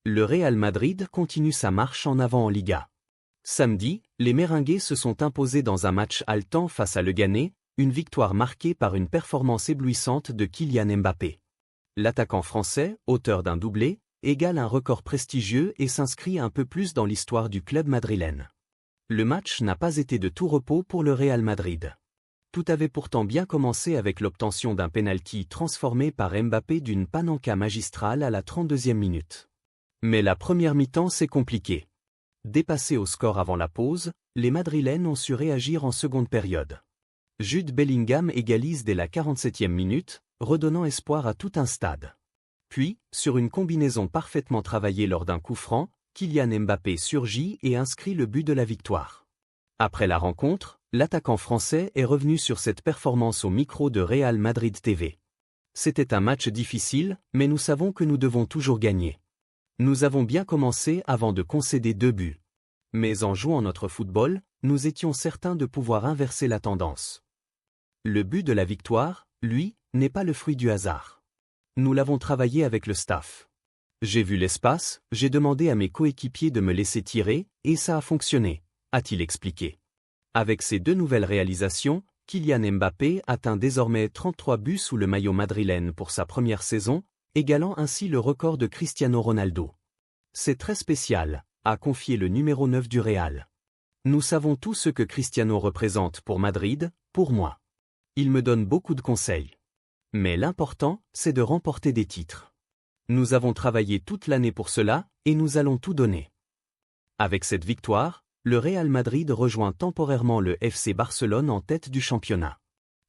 Le Real Madrid continue sa marche en avant en Liga. Samedi, les Merengues se sont imposés dans un match haletant face à Leganés, une victoire marquée par une performance éblouissante de Kylian Mbappé. L'attaquant français, auteur d'un doublé, égale un record prestigieux et s'inscrit un peu plus dans l'histoire du club madrilène. Le match n'a pas été de tout repos pour le Real Madrid. Tout avait pourtant bien commencé avec l'obtention d'un penalty transformé par Mbappé d'une panenka magistrale à la 32e minute. Mais la première mi-temps s'est compliquée. Dépassés au score avant la pause, les Madrilènes ont su réagir en seconde période. Jude Bellingham égalise dès la 47e minute, redonnant espoir à tout un stade. Puis, sur une combinaison parfaitement travaillée lors d'un coup franc, Kylian Mbappé surgit et inscrit le but de la victoire. Après la rencontre, l'attaquant français est revenu sur cette performance au micro de Real Madrid TV. C'était un match difficile, mais nous savons que nous devons toujours gagner. Nous avons bien commencé avant de concéder 2 buts. Mais en jouant notre football, nous étions certains de pouvoir inverser la tendance. Le but de la victoire, lui, n'est pas le fruit du hasard. Nous l'avons travaillé avec le staff. J'ai vu l'espace, j'ai demandé à mes coéquipiers de me laisser tirer, et ça a fonctionné, a-t-il expliqué. Avec ces 2 nouvelles réalisations, Kylian Mbappé atteint désormais 33 buts sous le maillot madrilène pour sa première saison, égalant ainsi le record de Cristiano Ronaldo. C'est très spécial, a confié le numéro 9 du Real. Nous savons tout ce que Cristiano représente pour Madrid, pour moi. Il me donne beaucoup de conseils. Mais l'important, c'est de remporter des titres. Nous avons travaillé toute l'année pour cela, et nous allons tout donner. Avec cette victoire, le Real Madrid rejoint temporairement le FC Barcelone en tête du championnat.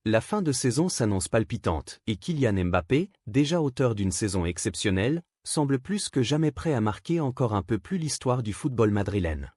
La fin de saison s'annonce palpitante, et Kylian Mbappé, déjà auteur d'une saison exceptionnelle, semble plus que jamais prêt à marquer encore un peu plus l'histoire du football madrilène.